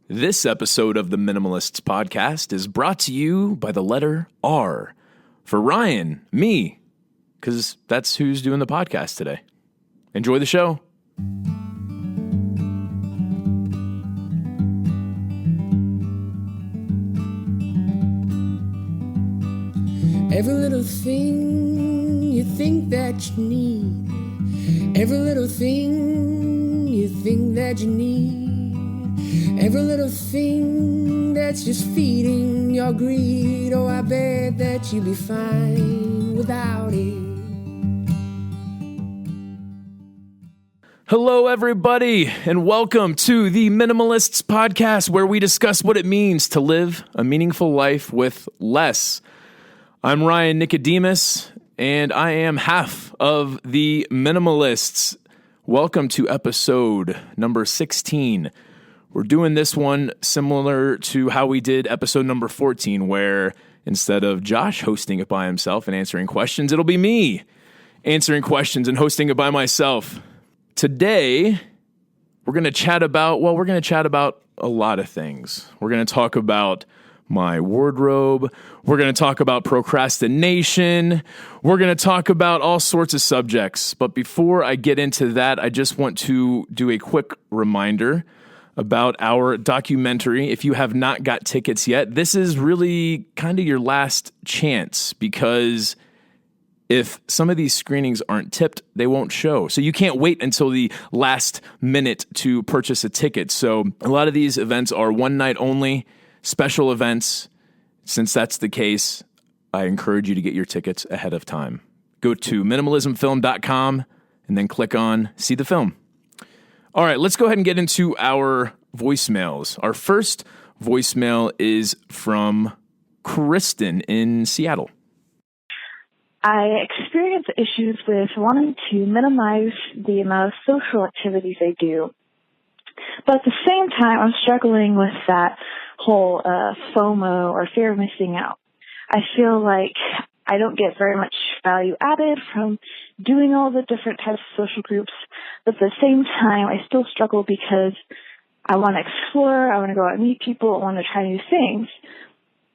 This episode of the Minimalists podcast is brought to you by the letter R for Ryan, me, because that's who's doing the podcast today. Enjoy the show. Every little thing you think that you need, every little thing you think that you need, every little thing that's just feeding your greed. Oh, I bet that you'd be fine without it. Hello, everybody, and welcome to the Minimalists podcast, where we discuss what it means to live a meaningful life with less. I'm Ryan Nicodemus, and I am half of the Minimalists. Welcome to episode number 16. We're doing this one similar to how we did episode number 14, where instead of Josh hosting it by himself and answering questions, it'll be me answering questions and hosting it by myself. Today, we're going to chat about a lot of things. We're going to talk about my wardrobe. We're going to talk about procrastination. We're going to talk about all sorts of subjects. But before I get into that, I just want to do a quick reminder about our documentary. If you have not got tickets yet, this is really kind of your last chance, because if some of these screenings aren't tipped, they won't show. So you can't wait until the last minute to purchase a ticket. So a lot of these events are one night only, special events. Since that's the case, I encourage you to get your tickets ahead of time. Go to minimalismfilm.com and then click on See the Film. All right, let's go ahead and get into our voicemails. Our first voicemail is from Kristen in Seattle. I experience issues with wanting to minimize the amount of social activities I do. But at the same time, I'm struggling with that whole FOMO, or fear of missing out. I feel like I don't get very much value added from doing all the different types of social groups. But at the same time, I still struggle because I want to explore, I want to go out and meet people, I want to try new things.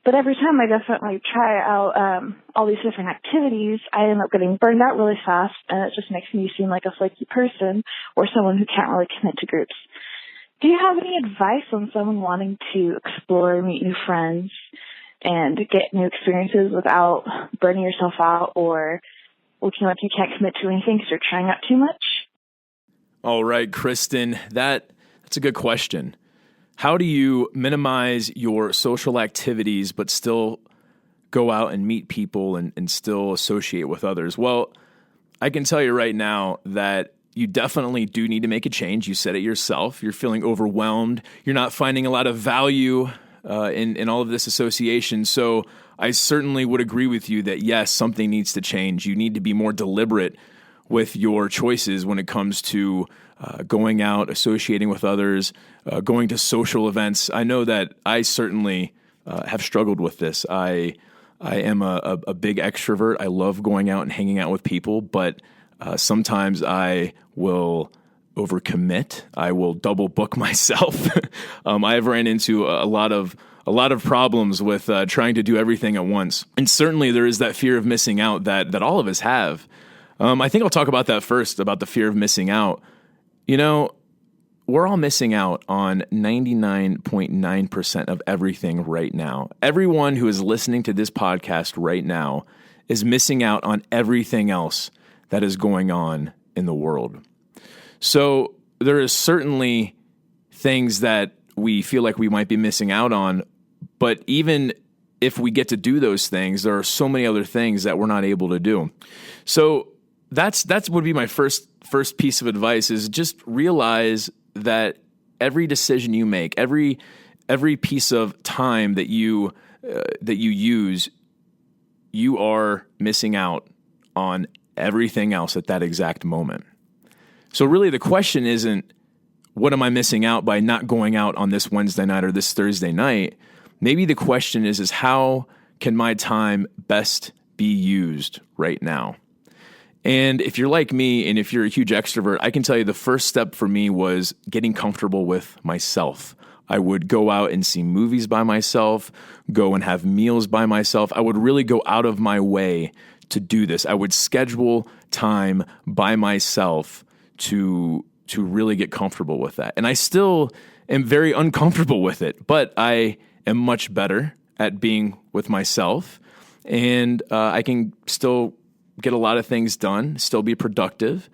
But every time I definitely try out all these different activities, I end up getting burned out really fast, and it just makes me seem like a flaky person or someone who can't really commit to groups. Do you have any advice on someone wanting to explore, meet new friends, and get new experiences without burning yourself out or looking like you can't commit to anything because you're trying out too much? All right, Kristen, that's a good question. How do you minimize your social activities but still go out and meet people and still associate with others? Well, I can tell you right now that you definitely do need to make a change. You said it yourself. You're feeling overwhelmed. You're not finding a lot of value in all of this association. So I certainly would agree with you that, yes, something needs to change. You need to be more deliberate with your choices when it comes to going out, associating with others, going to social events. I know that I certainly have struggled with this. I am a big extrovert. I love going out and hanging out with people, but sometimes I will overcommit. I will double book myself. I've ran into a lot of problems with trying to do everything at once. And certainly there is that fear of missing out that all of us have. I think I'll talk about that first, about the fear of missing out. You know, we're all missing out on 99.9% of everything right now. Everyone who is listening to this podcast right now is missing out on everything else that is going on in the world. So there is certainly things that we feel like we might be missing out on, but even if we get to do those things, there are so many other things that we're not able to do. So that's would be my first piece of advice, is just realize that every decision you make, every piece of time that you use, you are missing out on everything else at that exact moment. So really the question isn't, what am I missing out by not going out on this Wednesday night or this Thursday night? Maybe the question is how can my time best be used right now? And if you're like me and if you're a huge extrovert, I can tell you the first step for me was getting comfortable with myself. I would go out and see movies by myself, go and have meals by myself. I would really go out of my way to do this. I would schedule time by myself to really get comfortable with that. And I still am very uncomfortable with it, but I am much better at being with myself, and I can still get a lot of things done, still be productive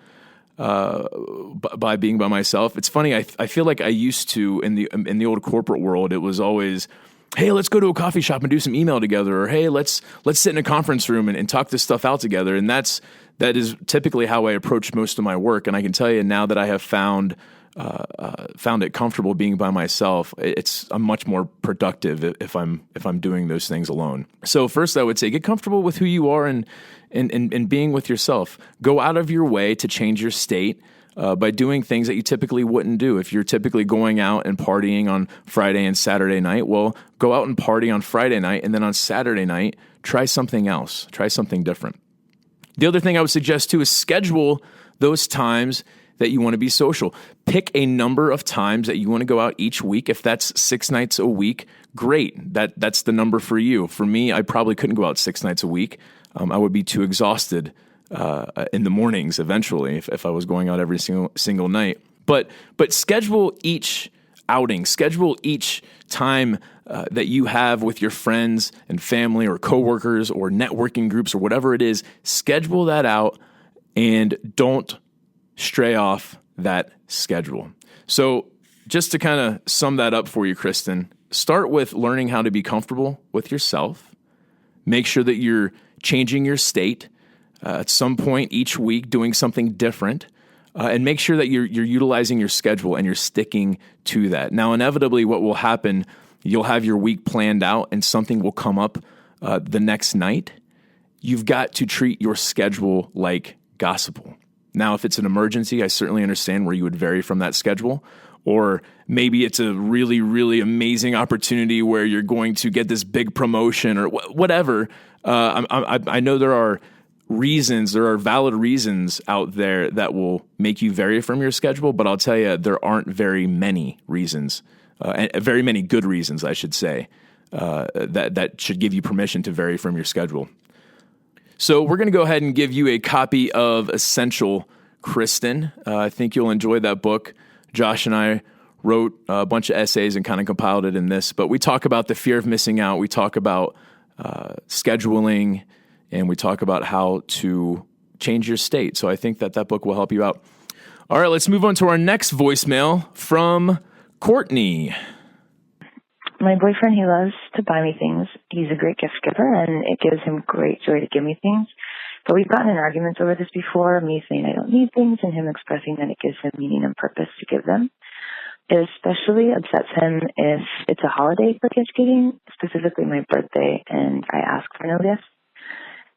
by being by myself. It's funny. I feel like I used to in the old corporate world. It was always, hey, let's go to a coffee shop and do some email together, or hey, let's sit in a conference room and talk this stuff out together. And that is typically how I approach most of my work. And I can tell you now that I have found it comfortable being by myself, I'm much more productive if I'm doing those things alone. So first, I would say get comfortable with who you are and being with yourself. Go out of your way to change your state by doing things that you typically wouldn't do. If you're typically going out and partying on Friday and Saturday night, well, go out and party on Friday night, and then on Saturday night, try something else. Try something different. The other thing I would suggest too is schedule those times that you want to be social. Pick a number of times that you want to go out each week. If that's 6 nights a week, great. That's the number for you. For me, I probably couldn't go out 6 nights a week. I would be too exhausted in the mornings eventually if I was going out every single night. But schedule each outing, schedule each time that you have with your friends and family or coworkers or networking groups or whatever it is. Schedule that out and don't stray off that schedule. So just to kind of sum that up for you, Kristen, start with learning how to be comfortable with yourself. Make sure that you're changing your state at some point each week, doing something different, and make sure that you're utilizing your schedule and you're sticking to that. Now, inevitably, what will happen, you'll have your week planned out and something will come up the next night. You've got to treat your schedule like gospel. Now, if it's an emergency, I certainly understand where you would vary from that schedule. Or maybe it's a really, really amazing opportunity where you're going to get this big promotion or whatever. I know there are valid reasons out there that will make you vary from your schedule, but I'll tell you, there aren't very many reasons, and very many good reasons, I should say, that should give you permission to vary from your schedule. So we're going to go ahead and give you a copy of Essential, Kristen. I think you'll enjoy that book. Josh and I wrote a bunch of essays and kind of compiled it in this, but we talk about the fear of missing out. We talk about scheduling, and we talk about how to change your state. So I think that book will help you out. All right, let's move on to our next voicemail from Courtney. My boyfriend, he loves to buy me things. He's a great gift giver, and it gives him great joy to give me things. But we've gotten in arguments over this before, me saying I don't need things and him expressing that it gives him meaning and purpose to give them. It especially upsets him if it's a holiday for gift giving, specifically my birthday, and I ask for no gifts.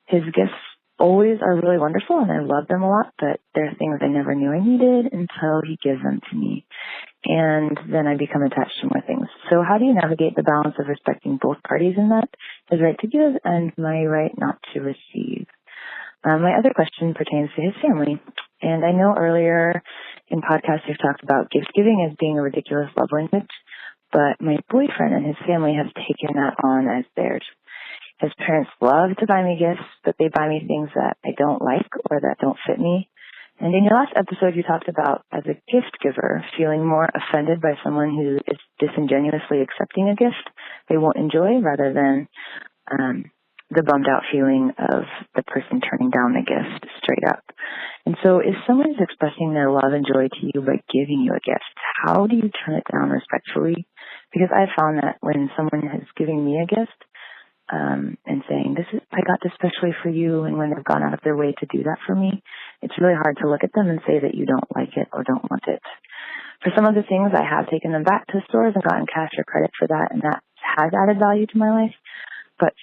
His gifts always are really wonderful, and I love them a lot, but they're things I never knew I needed until he gives them to me. And then I become attached to more things. So how do you navigate the balance of respecting both parties in that, his right to give and my right not to receive? My other question pertains to his family. And I know earlier in podcasts you've talked about gift giving as being a ridiculous love language, but my boyfriend and his family have taken that on as theirs. His parents love to buy me gifts, but they buy me things that I don't like or that don't fit me. And in your last episode, you talked about, as a gift giver, feeling more offended by someone who is disingenuously accepting a gift they won't enjoy rather than the bummed out feeling of the person turning down the gift straight up. And so if someone is expressing their love and joy to you by giving you a gift, how do you turn it down respectfully? Because I've found that when someone is giving me a gift, and saying, I got this especially for you, and when they've gone out of their way to do that for me, it's really hard to look at them and say that you don't like it or don't want it. For some of the things, I have taken them back to stores and gotten cash or credit for that, and that has added value to my life. But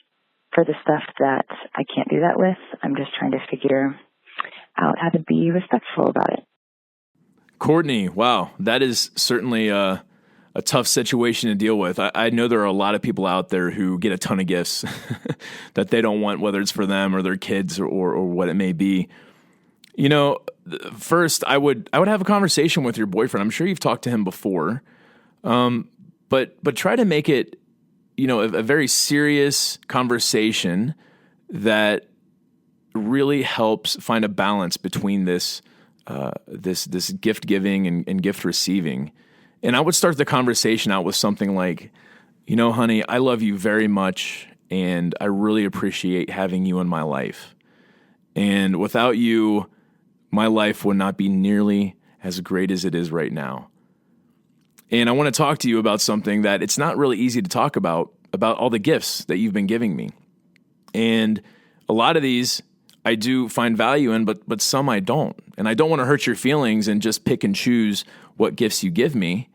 for the stuff that I can't do that with, I'm just trying to figure out how to be respectful about it. Courtney, wow, that is certainly a tough situation to deal with. I know there are a lot of people out there who get a ton of gifts that they don't want, whether it's for them or their kids or what it may be. You know, first I would have a conversation with your boyfriend. I'm sure you've talked to him before. but try to make it, a very serious conversation that really helps find a balance between this gift giving and gift receiving. And I would start the conversation out with something like, honey, I love you very much, and I really appreciate having you in my life. And without you, my life would not be nearly as great as it is right now. And I want to talk to you about something that it's not really easy to talk about all the gifts that you've been giving me. And a lot of these I do find value in, but some I don't. And I don't want to hurt your feelings and just pick and choose what gifts you give me.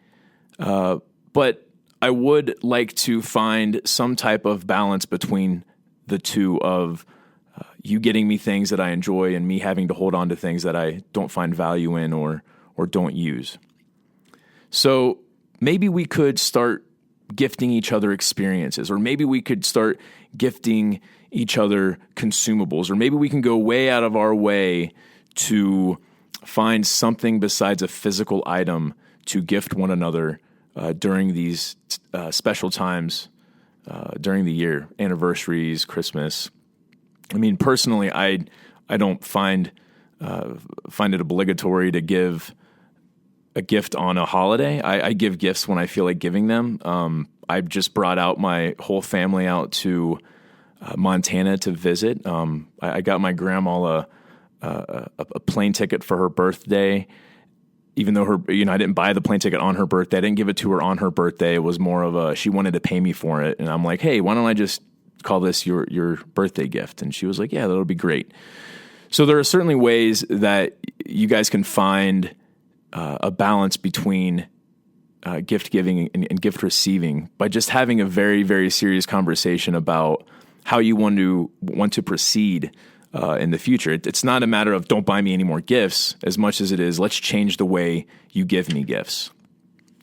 But I would like to find some type of balance between the two of you getting me things that I enjoy and me having to hold on to things that I don't find value in or don't use. So maybe we could start gifting each other experiences, or maybe we could start gifting each other consumables, or maybe we can go way out of our way to find something besides a physical item to gift one another during these special times during the year, anniversaries, Christmas. I mean, personally, I don't find it obligatory to give a gift on a holiday. I give gifts when I feel like giving them. I just brought out my whole family out to Montana to visit. I got my grandma a plane ticket for her birthday, even though I didn't buy the plane ticket on her birthday. I didn't give it to her on her birthday. It was more of she wanted to pay me for it. And I'm like, hey, why don't I just call this your birthday gift? And she was like, yeah, that'll be great. So there are certainly ways that you guys can find a balance between gift giving and gift receiving by just having a very, very serious conversation about how you want to proceed in the future. It's not a matter of don't buy me any more gifts as much as it is let's change the way you give me gifts.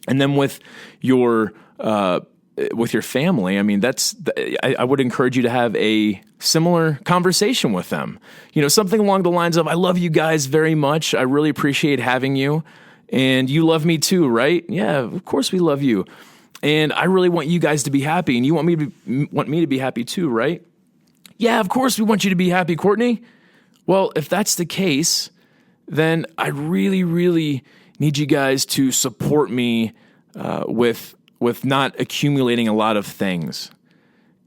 And then with your family, I mean, I would encourage you to have a similar conversation with them. Something along the lines of, I love you guys very much. I really appreciate having you. And you love me too, right? Yeah, of course we love you. And I really want you guys to be happy. And you want me to be happy too, right? Yeah, of course we want you to be happy, Courtney. Well, if that's the case, then I really, really need you guys to support me with not accumulating a lot of things,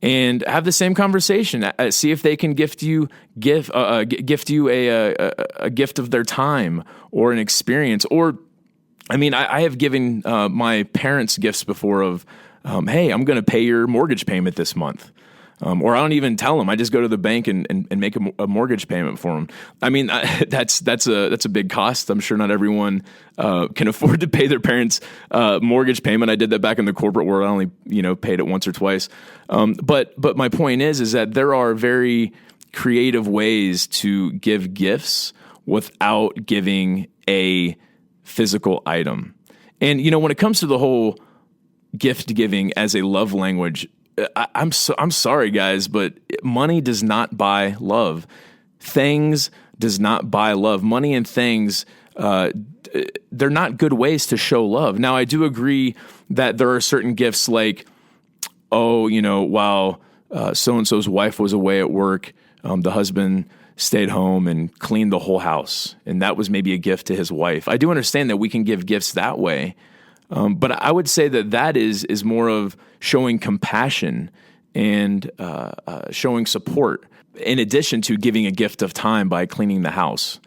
and have the same conversation. See if they can gift you a gift of their time or an experience. Or, I mean, I have given my parents gifts before of, hey, I'm going to pay your mortgage payment this month. Or I don't even tell them. I just go to the bank and make a mortgage payment for them. I mean, that's a big cost. I'm sure not everyone can afford to pay their parents' mortgage payment. I did that back in the corporate world. I only paid it once or twice. But my point is that there are very creative ways to give gifts without giving a physical item. And when it comes to the whole gift giving as a love language, I'm sorry, guys, but money does not buy love. Things does not buy love. Money and things, they're not good ways to show love. Now, I do agree that there are certain gifts like, while so-and-so's wife was away at work, the husband stayed home and cleaned the whole house. And that was maybe a gift to his wife. I do understand that we can give gifts that way. But I would say that is more of showing compassion and showing support, in addition to giving a gift of time by cleaning the house.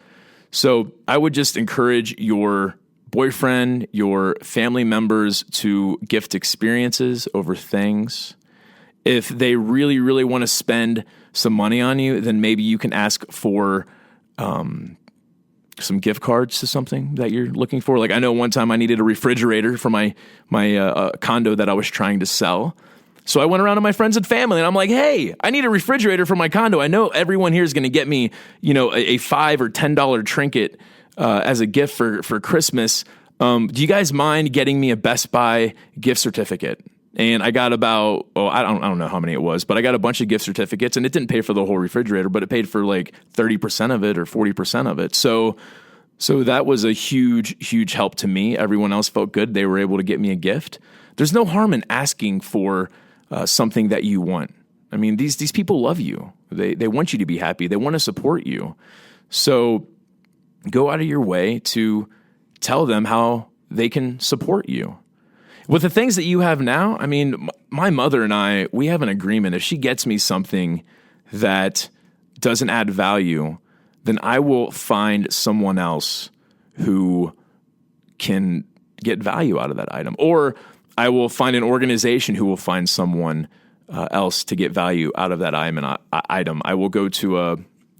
So I would just encourage your boyfriend, your family members to gift experiences over things. If they really, really want to spend some money on you, then maybe you can ask for some gift cards to something that you're looking for. Like, I know one time I needed a refrigerator for my condo that I was trying to sell. So I went around to my friends and family and I'm like, hey, I need a refrigerator for my condo. I know everyone here is going to get me, a $5 or $10 trinket as a gift for Christmas. Do you guys mind getting me a Best Buy gift certificate? And I got about, I don't know how many it was, but I got a bunch of gift certificates, and it didn't pay for the whole refrigerator, but it paid for like 30% of it or 40% of it. So So that was a huge, huge help to me. Everyone else felt good. They were able to get me a gift. There's no harm in asking for something that you want. I mean, these people love you. They want you to be happy. They want to support you. So go out of your way to tell them how they can support you. With the things that you have now, I mean, my mother and I, we have an agreement. If she gets me something that doesn't add value, then I will find someone else who can get value out of that item. Or I will find an organization who will find someone else to get value out of that item. I will go to a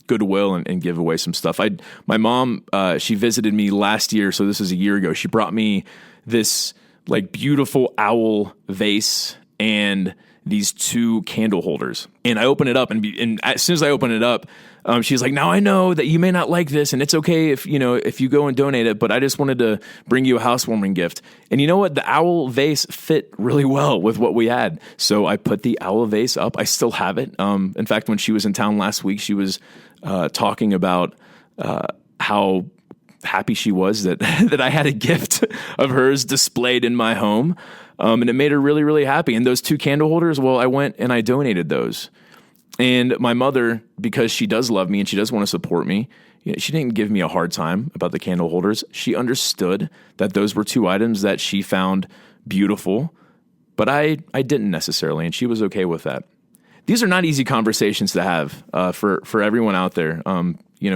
Goodwill and give away some stuff. My mom, she visited me last year, so this is a year ago. She brought me this like beautiful owl vase and these 2 candle holders. And I open it up, and as soon as I open it up, she's like, "Now I know that you may not like this, and it's okay if you go and donate it, but I just wanted to bring you a housewarming gift." And you know what? The owl vase fit really well with what we had. So I put the owl vase up. I still have it. In fact, when she was in town last week, she was talking about how happy she was that that I had a gift of hers displayed in my home. And it made her really, really happy. And those 2 candle holders, well, I went and I donated those. And my mother, because she does love me and she does want to support me, she didn't give me a hard time about the candle holders. She understood that those were 2 items that she found beautiful, but I didn't necessarily, and she was okay with that. These are not easy conversations to have for everyone out there.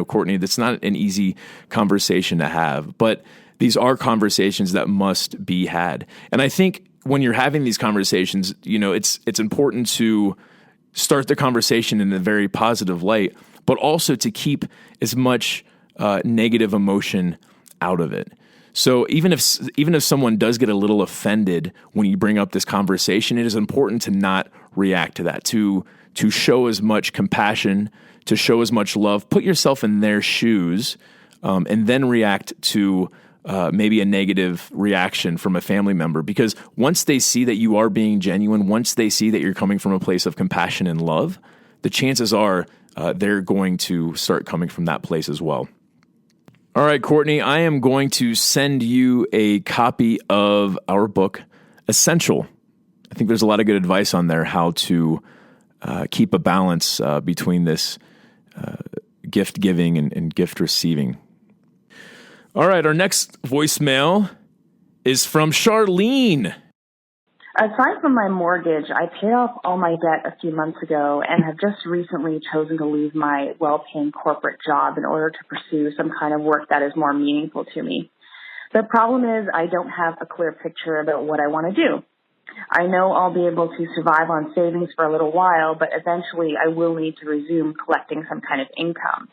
Courtney, that's not an easy conversation to have, but these are conversations that must be had. And I think when you're having these conversations, it's important to start the conversation in a very positive light, but also to keep as much negative emotion out of it. So even if someone does get a little offended when you bring up this conversation, it is important to not react to that, to show as much compassion, to show as much love, put yourself in their shoes, and then react to maybe a negative reaction from a family member. Because once they see that you are being genuine, once they see that you're coming from a place of compassion and love, the chances are they're going to start coming from that place as well. All right, Courtney, I am going to send you a copy of our book, Essential. I think there's a lot of good advice on there, how to keep a balance between this gift giving and gift receiving. All right, our next voicemail is from Charlene. Aside from my mortgage, I paid off all my debt a few months ago and have just recently chosen to leave my well-paying corporate job in order to pursue some kind of work that is more meaningful to me. The problem is I don't have a clear picture about what I want to do. I know I'll be able to survive on savings for a little while, but eventually I will need to resume collecting some kind of income.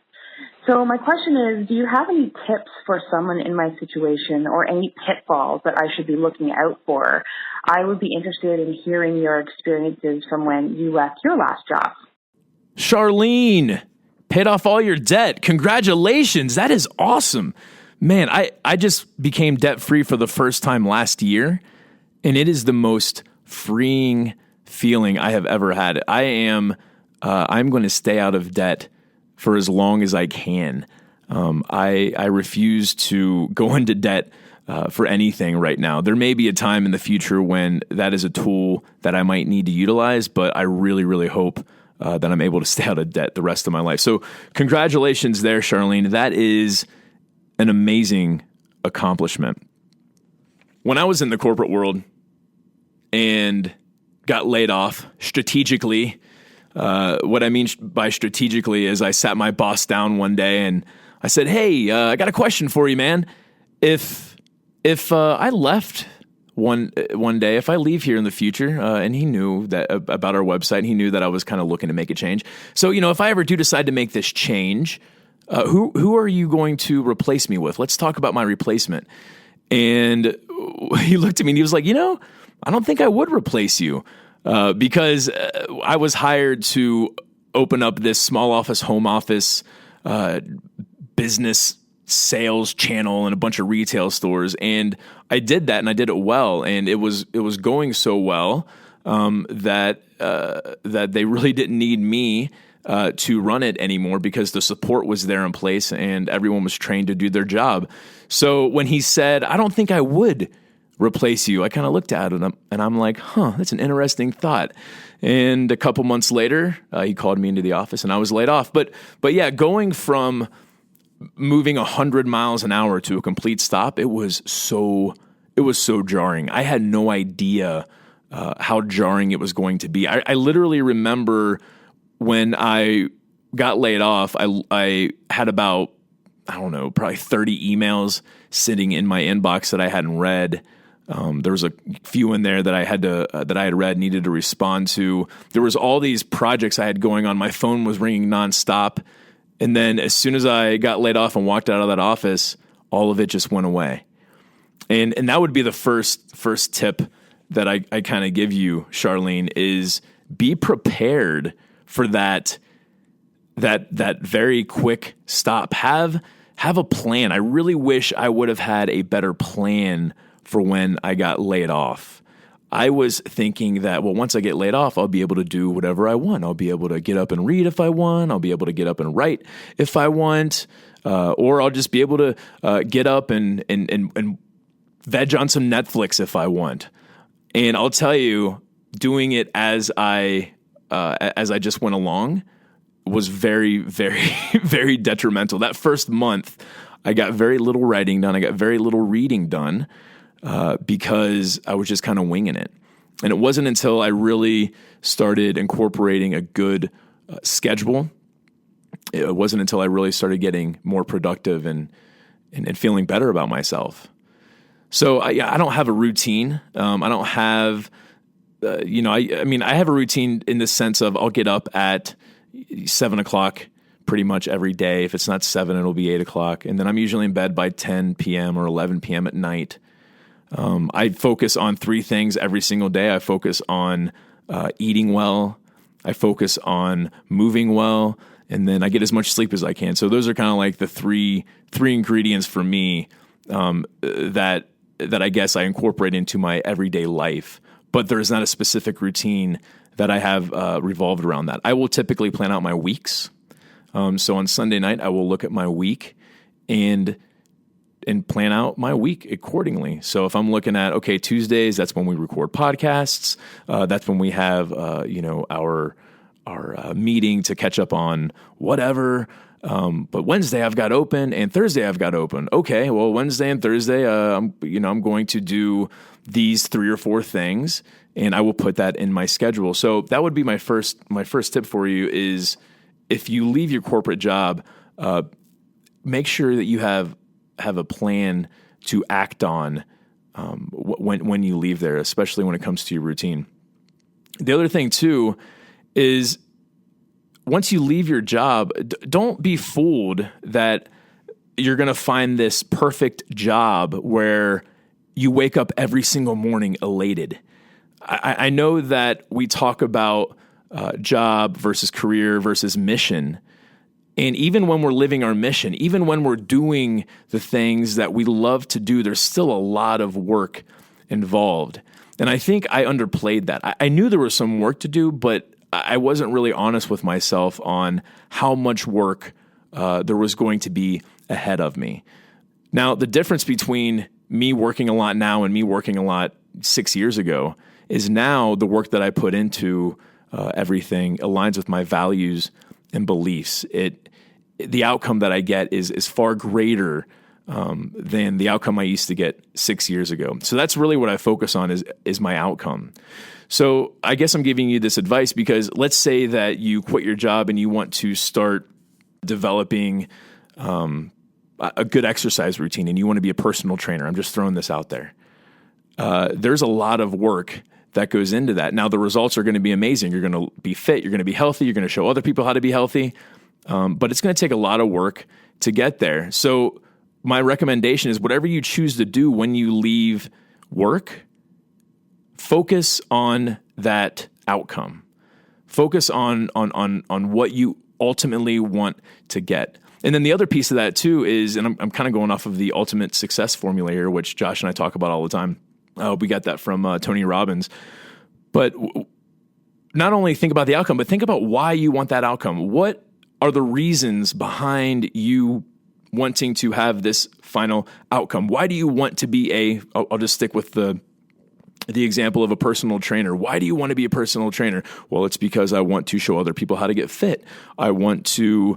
So my question is, do you have any tips for someone in my situation or any pitfalls that I should be looking out for? I would be interested in hearing your experiences from when you left your last job. Charlene, paid off all your debt. Congratulations. That is awesome. Man, I just became debt-free for the first time last year, and it is the most freeing feeling I have ever had. I'm going to stay out of debt for as long as I can. I refuse to go into debt for anything right now. There may be a time in the future when that is a tool that I might need to utilize, but I really, really hope that I'm able to stay out of debt the rest of my life. So congratulations there, Charlene. That is an amazing accomplishment. When I was in the corporate world and got laid off strategically, what I mean by strategically is I sat my boss down one day and I said, "Hey, I got a question for you, man. If I left one day, if I leave here in the future," and he knew that about our website, and he knew that I was kind of looking to make a change. So, if I ever do decide to make this change, who are you going to replace me with? Let's talk about my replacement. And he looked at me and he was like, I don't think I would replace you. Because I was hired to open up this small office, home office, business sales channel and a bunch of retail stores. And I did that and I did it well. And it was going so well that they really didn't need me to run it anymore because the support was there in place and everyone was trained to do their job. So when he said, I don't think I would replace you, I kind of looked at him and I'm like, that's an interesting thought. And a couple months later, he called me into the office and I was laid off. But yeah, going from moving 100 miles an hour to a complete stop, it was so jarring. I had no idea how jarring it was going to be. I literally remember when I got laid off, I had about, probably 30 emails sitting in my inbox that I hadn't read. There was a few in there that I had read, needed to respond to. There was all these projects I had going on. My phone was ringing nonstop. And then as soon as I got laid off and walked out of that office, all of it just went away. And that would be the first tip that I kind of give you, Charlene, is be prepared for that very quick stop. Have a plan. I really wish I would have had a better plan for when I got laid off. I was thinking that, once I get laid off, I'll be able to do whatever I want. I'll be able to get up and read if I want. I'll be able to get up and write if I want. Or I'll just be able to get up and veg on some Netflix if I want. And I'll tell you, doing it as I just went along was very, very, very detrimental. That first month, I got very little writing done. I got very little reading done because I was just kind of winging it. And it wasn't until I really started incorporating a good schedule. It wasn't until I really started getting more productive and feeling better about myself. So I don't have a routine. I don't have, I have a routine in the sense of I'll get up at 7 o'clock pretty much every day. If it's not 7, it'll be 8 o'clock. And then I'm usually in bed by 10 p.m. or 11 p.m. at night. I focus on 3 things every single day. I focus on eating well. I focus on moving well. And then I get as much sleep as I can. So those are kind of like the three ingredients for me that I guess I incorporate into my everyday life. But there is not a specific routine that I have revolved around that. I will typically plan out my weeks. So on Sunday night, I will look at my week and plan out my week accordingly. So if I'm looking at, Tuesdays, that's when we record podcasts. That's when we have, our meeting to catch up on whatever. But Wednesday I've got open and Thursday I've got open. Okay, well, Wednesday and Thursday, I'm going to do these 3 or 4 things, and I will put that in my schedule. So that would be my first tip for you is if you leave your corporate job, make sure that you have a plan to act on when you leave there, especially when it comes to your routine. The other thing too is once you leave your job, don't be fooled that you're going to find this perfect job where you wake up every single morning elated. I know that we talk about job versus career versus mission. And even when we're living our mission, even when we're doing the things that we love to do, there's still a lot of work involved. And I think I underplayed that. I knew there was some work to do, but I wasn't really honest with myself on how much work there was going to be ahead of me. Now, the difference between me working a lot now and me working a lot 6 years ago is now the work that I put into everything aligns with my values and beliefs. The outcome that I get is far greater than the outcome I used to get 6 years ago. So that's really what I focus on is my outcome. So I guess I'm giving you this advice because let's say that you quit your job and you want to start developing a good exercise routine and you want to be a personal trainer. I'm just throwing this out there. There's a lot of work that goes into that. Now, the results are going to be amazing. You're going to be fit. You're going to be healthy. You're going to show other people how to be healthy. But it's going to take a lot of work to get there. So my recommendation is whatever you choose to do when you leave work, focus on that outcome. Focus on what you ultimately want to get. And then the other piece of that too is, and I'm kind of going off of the ultimate success formula here, which Josh and I talk about all the time. We got that from Tony Robbins. But not only think about the outcome, but think about why you want that outcome. What are the reasons behind you wanting to have this final outcome? Why do you want to be I'll just stick with the example of a personal trainer. Why do you want to be a personal trainer? Well, it's because I want to show other people how to get fit. I want to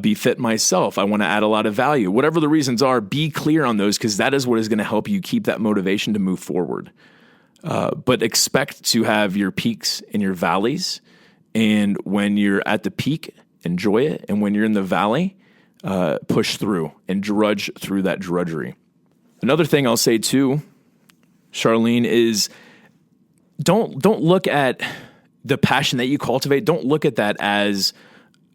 be fit myself. I want to add a lot of value. Whatever the reasons are, be clear on those, because that is what is going to help you keep that motivation to move forward. But expect to have your peaks and your valleys. And when you're at the peak, enjoy it. And when you're in the valley, push through and drudge through that drudgery. Another thing I'll say too, Charlene, is don't look at the passion that you cultivate. Don't look at that as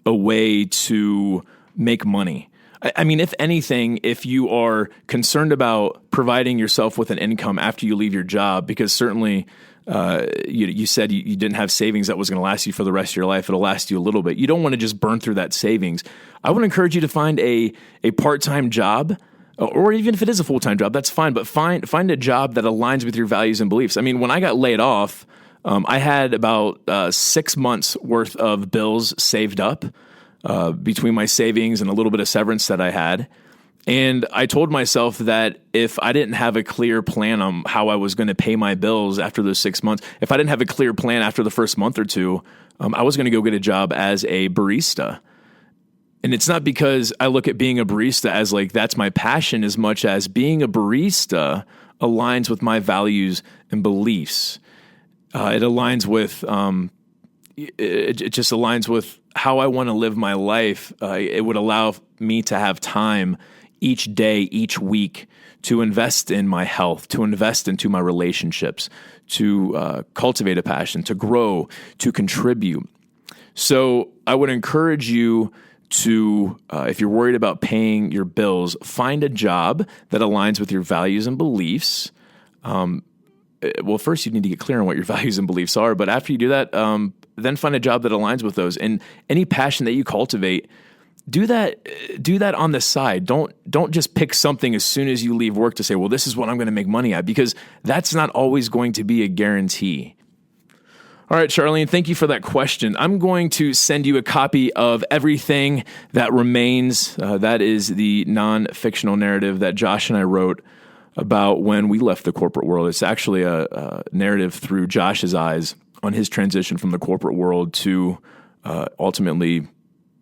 a way to make money. I mean, if anything, if you are concerned about providing yourself with an income after you leave your job, because certainly you said you didn't have savings that was going to last you for the rest of your life. It'll last you a little bit. You don't want to just burn through that savings. I would encourage you to find a part-time job, or even if it is a full-time job, that's fine. But find a job that aligns with your values and beliefs. I mean, when I got laid off, I had about 6 months worth of bills saved up between my savings and a little bit of severance that I had. And I told myself that if I didn't have a clear plan on how I was going to pay my bills after those 6 months, if I didn't have a clear plan after the first month or two, I was going to go get a job as a barista. And it's not because I look at being a barista as like that's my passion, as much as being a barista aligns with my values and beliefs. It aligns with it just aligns with how I want to live my life. It would allow me to have time each day, each week, to invest in my health, to invest into my relationships, to cultivate a passion, to grow, to contribute. So I would encourage you to, if you're worried about paying your bills, find a job that aligns with your values and beliefs. Well, first you need to get clear on what your values and beliefs are, but after you do that, then find a job that aligns with those. And any passion that you cultivate, do that on the side. Don't just pick something as soon as you leave work to say, well, this is what I'm going to make money at, because that's not always going to be a guarantee. All right, Charlene, thank you for that question. I'm going to send you a copy of Everything That Remains. That is the non-fictional narrative that Josh and I wrote about when we left the corporate world. It's actually a narrative through Josh's eyes on his transition from the corporate world to ultimately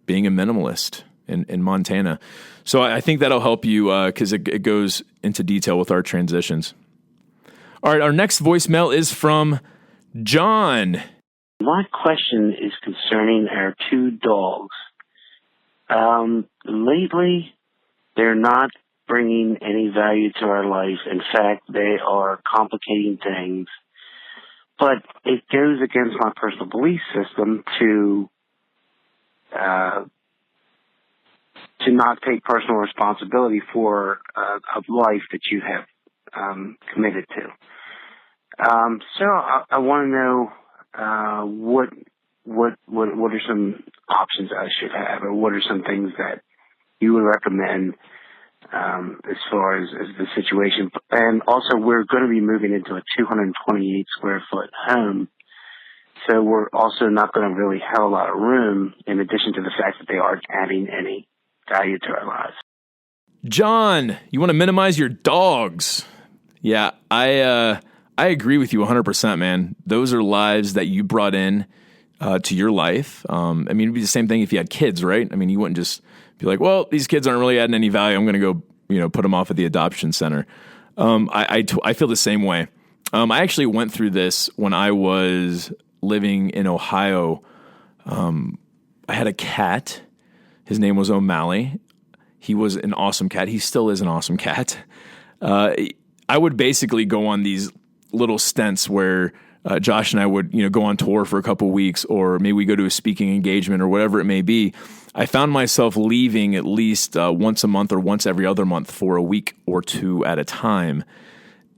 being a minimalist in Montana. So I think that'll help you because it goes into detail with our transitions. All right, our next voicemail is from John. My question is concerning our two dogs. Lately, they're not bringing any value to our life. In fact, they are complicating things. But it goes against my personal belief system to not take personal responsibility for a life that you have committed to. So I want to know what are some options I should have, or what are some things that you would recommend as far as the situation. And also, we're going to be moving into a 228 square foot home. So we're also not going to really have a lot of room, in addition to the fact that they aren't adding any value to our lives. John, you want to minimize your dogs. Yeah, I agree with you 100%, man. Those are lives that you brought in to your life. I mean, it'd be the same thing if you had kids, right? I mean, you wouldn't just be like, well, these kids aren't really adding any value. I'm going to go, put them off at the adoption center. I feel the same way. I actually went through this when I was living in Ohio. I had a cat. His name was O'Malley. He was an awesome cat. He still is an awesome cat. I would basically go on these little stints where Josh and I would, go on tour for a couple weeks, or maybe we go to a speaking engagement or whatever it may be. I found myself leaving at least once a month or once every other month for a week or two at a time.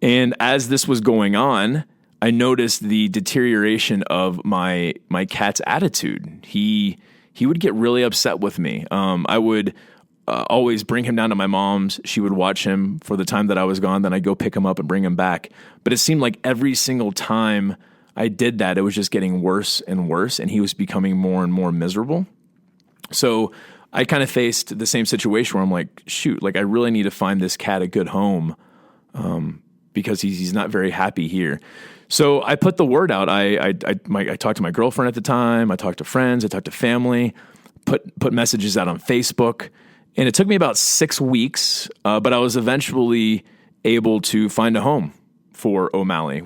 And as this was going on, I noticed the deterioration of my cat's attitude. He would get really upset with me. I would always bring him down to my mom's. She would watch him for the time that I was gone. Then I'd go pick him up and bring him back. But it seemed like every single time I did that, it was just getting worse and worse, and he was becoming more and more miserable. So I kind of faced the same situation where I'm like, shoot, like I really need to find this cat a good home because he's not very happy here. So I put the word out. I talked to my girlfriend at the time. I talked to friends. I talked to family. Put messages out on Facebook, and it took me about 6 weeks, but I was eventually able to find a home for O'Malley.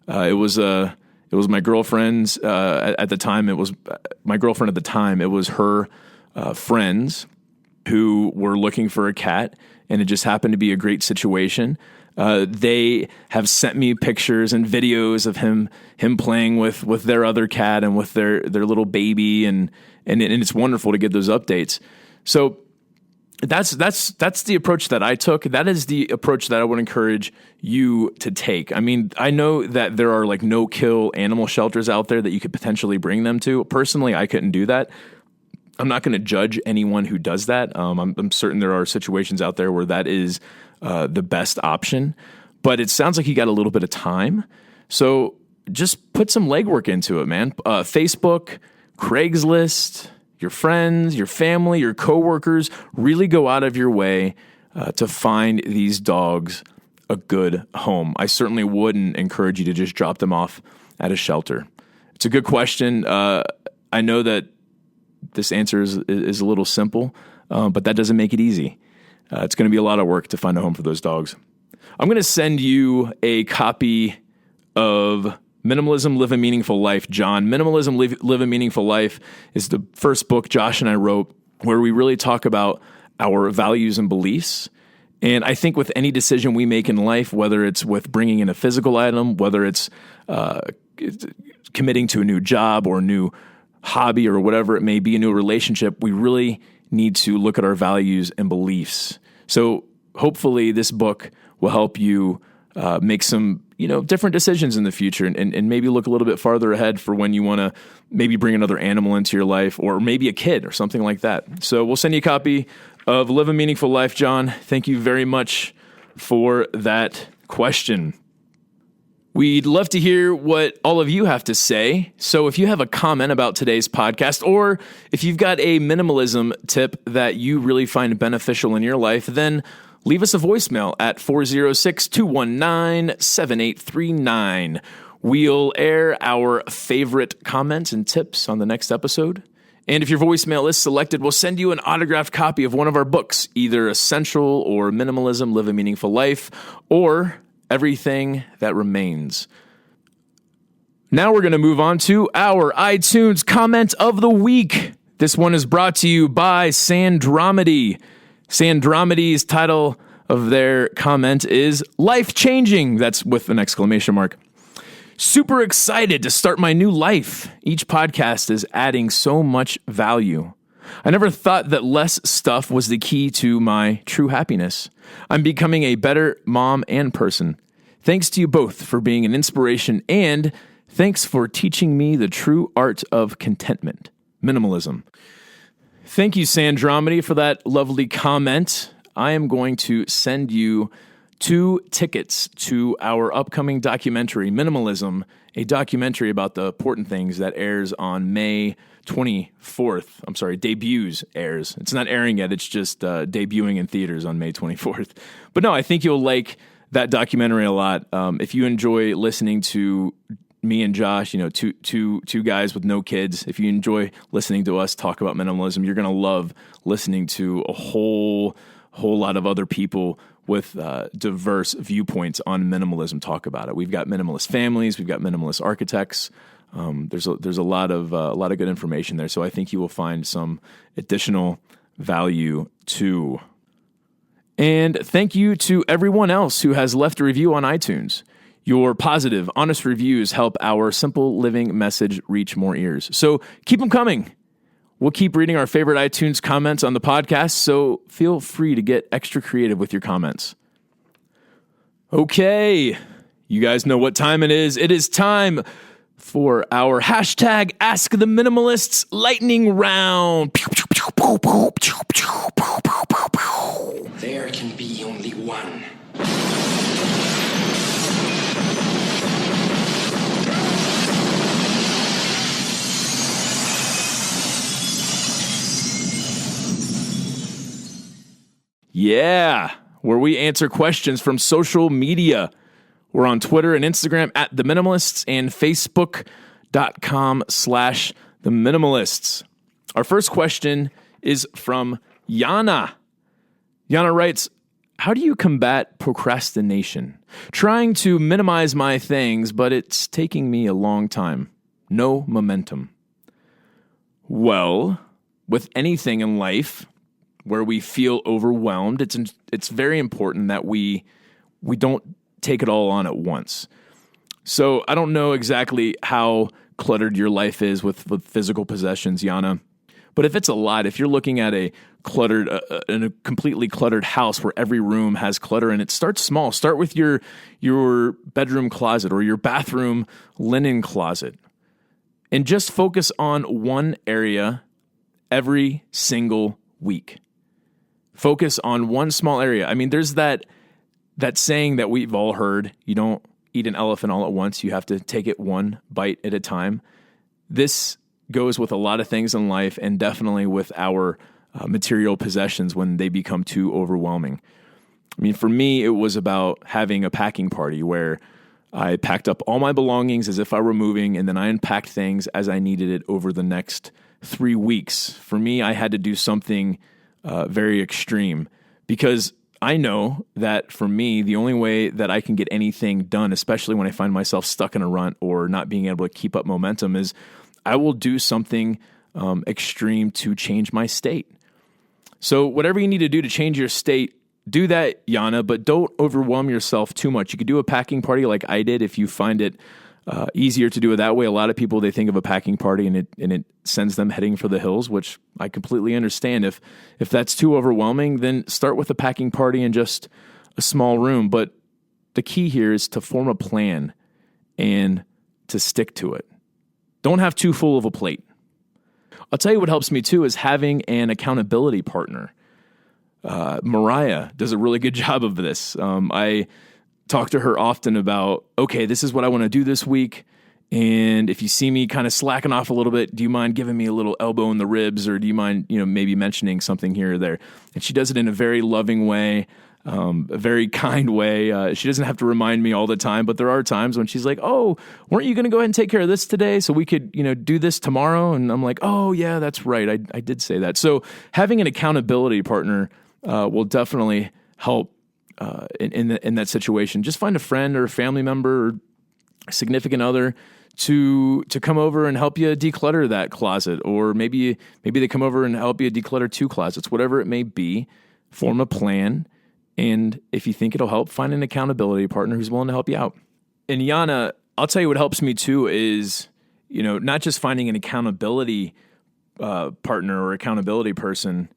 It was my girlfriend's at the time. It was my girlfriend at the time. It was her friends who were looking for a cat, and it just happened to be a great situation. They have sent me pictures and videos of him playing with their other cat and with their little baby, and it's wonderful to get those updates. So that's the approach that I took. That is the approach that I would encourage you to take. I mean, I know that there are like no-kill animal shelters out there that you could potentially bring them to. Personally, I couldn't do that. I'm not going to judge anyone who does that. I'm certain there are situations out there where that is the best option, but it sounds like you got a little bit of time. So just put some legwork into it, man. Facebook, Craigslist, your friends, your family, your coworkers, really go out of your way to find these dogs a good home. I certainly wouldn't encourage you to just drop them off at a shelter. It's a good question. I know that this answer is a little simple, but that doesn't make it easy. It's going to be a lot of work to find a home for those dogs. I'm going to send you a copy of Minimalism, Live a Meaningful Life, John. Minimalism, Live a Meaningful Life is the first book Josh and I wrote where we really talk about our values and beliefs. And I think with any decision we make in life, whether it's with bringing in a physical item, whether it's committing to a new job or a new hobby or whatever it may be, a new relationship, we really need to look at our values and beliefs. So hopefully this book will help you make some, different decisions in the future and maybe look a little bit farther ahead for when you want to maybe bring another animal into your life or maybe a kid or something like that. So we'll send you a copy of Live a Meaningful Life, John. Thank you very much for that question. We'd love to hear what all of you have to say. So if you have a comment about today's podcast, or if you've got a minimalism tip that you really find beneficial in your life, then leave us a voicemail at 406-219-7839. We'll air our favorite comments and tips on the next episode. And if your voicemail is selected, we'll send you an autographed copy of one of our books, either Essential or Minimalism, Live a Meaningful Life, or Everything That Remains. Now we're going to move on to our iTunes comment of the week. This one is brought to you by Sandromedy. Sandromedy's title of their comment is Life-Changing. That's with an exclamation mark. Super excited to start my new life. Each podcast is adding so much value. I never thought that less stuff was the key to my true happiness. I'm becoming a better mom and person. Thanks to you both for being an inspiration, and thanks for teaching me the true art of contentment, minimalism. Thank you, Sandromedy, for that lovely comment. I am going to send you 2 tickets to our upcoming documentary, Minimalism, a documentary about the important things that airs on May 24th. I'm sorry, airs. It's not airing yet. It's just debuting in theaters on May 24th. But no, I think you'll like that documentary a lot. If you enjoy listening to me and Josh, two guys with no kids, if you enjoy listening to us talk about minimalism, you're going to love listening to a whole lot of other people with diverse viewpoints on minimalism talk about it. We've got minimalist families, we've got minimalist architects. There's a lot of good information there, so I think you will find some additional value too. And thank you to everyone else who has left a review on iTunes. Your positive, honest reviews help our simple living message reach more ears. So keep them coming. We'll keep reading our favorite iTunes comments on the podcast, so feel free to get extra creative with your comments. Okay, you guys know what time it is. It is time for our hashtag Ask the Minimalists lightning round. There can be only one. Yeah, where we answer questions from social media. We're on Twitter and Instagram at The Minimalists and Facebook.com/The Minimalists. Our first question is from Yana. Yana writes, how do you combat procrastination? Trying to minimize my things, but it's taking me a long time. No momentum. Well, with anything in life where we feel overwhelmed, it's very important that we don't take it all on at once. So I don't know exactly how cluttered your life is with physical possessions, Yana. But if it's a lot, if you're looking at a completely cluttered house where every room has clutter in it, start small. Start with your bedroom closet or your bathroom linen closet. And just focus on one area every single week. Focus on one small area. I mean, there's that saying that we've all heard, you don't eat an elephant all at once. You have to take it one bite at a time. This goes with a lot of things in life and definitely with our material possessions when they become too overwhelming. I mean, for me, it was about having a packing party where I packed up all my belongings as if I were moving, and then I unpacked things as I needed it over the next 3 weeks. For me, I had to do something very extreme because I know that for me, the only way that I can get anything done, especially when I find myself stuck in a rut or not being able to keep up momentum, is I will do something extreme to change my state. So whatever you need to do to change your state, do that, Yana, but don't overwhelm yourself too much. You could do a packing party like I did if you find it easier to do it that way. A lot of people, they think of a packing party and it sends them heading for the hills, which I completely understand. If that's too overwhelming, then start with a packing party in just a small room. But the key here is to form a plan and to stick to it. Don't have too full of a plate. I'll tell you what helps me too is having an accountability partner. Mariah does a really good job of this. I talk to her often about, okay, this is what I want to do this week. And if you see me kind of slacking off a little bit, do you mind giving me a little elbow in the ribs, or do you mind, maybe mentioning something here or there? And she does it in a very loving way. A very kind way. She doesn't have to remind me all the time, but there are times when she's like, oh, weren't you going to go ahead and take care of this today so we could, do this tomorrow? And I'm like, oh yeah, that's right. I did say that. So having an accountability partner will definitely help in that situation. Just find a friend or a family member or a significant other to come over and help you declutter that closet, or maybe they come over and help you declutter 2 closets, whatever it may be. Form a plan. And if you think it'll help, find an accountability partner who's willing to help you out. And Yana, I'll tell you what helps me too is, not just finding an accountability partner or accountability person.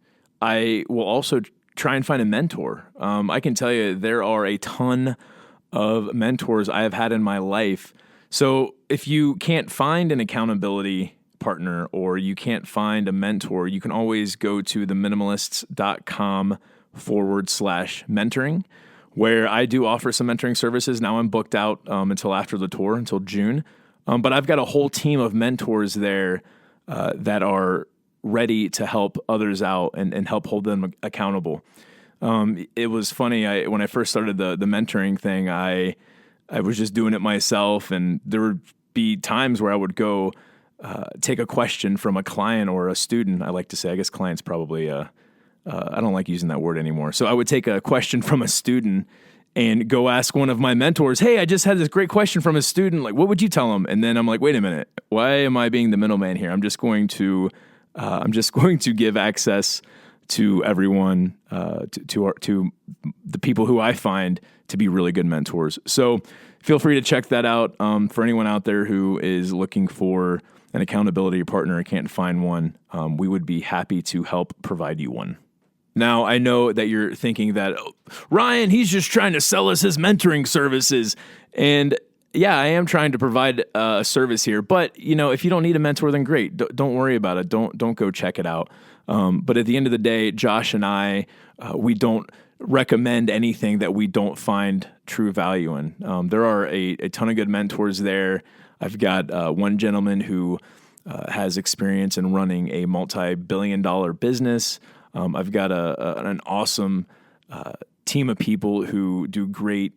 I will also try and find a mentor. I can tell you there are a ton of mentors I have had in my life. So if you can't find an accountability partner or you can't find a mentor, you can always go to theminimalists.com/mentoring, where I do offer some mentoring services. Now I'm booked out until after the tour, until June. But I've got a whole team of mentors there that are ready to help others out and help hold them accountable. It was funny. When I first started the mentoring thing, I was just doing it myself, and there would be times where I would go take a question from a client or a student. I like to say, I guess client's probably I don't like using that word anymore. So I would take a question from a student and go ask one of my mentors, hey, I just had this great question from a student. Like, what would you tell them? And then I'm like, wait a minute, why am I being the middleman here? I'm just going to give access to everyone, to the people who I find to be really good mentors. So feel free to check that out. For anyone out there who is looking for an accountability partner and can't find one, we would be happy to help provide you one. Now, I know that you're thinking that, Ryan, he's just trying to sell us his mentoring services. And yeah, I am trying to provide a service here. But, if you don't need a mentor, then great. Don't worry about it. Don't go check it out. But at the end of the day, Josh and I, we don't recommend anything that we don't find true value in. There are a ton of good mentors there. I've got one gentleman who has experience in running a multi-billion-dollar business. I've got an awesome team of people who do great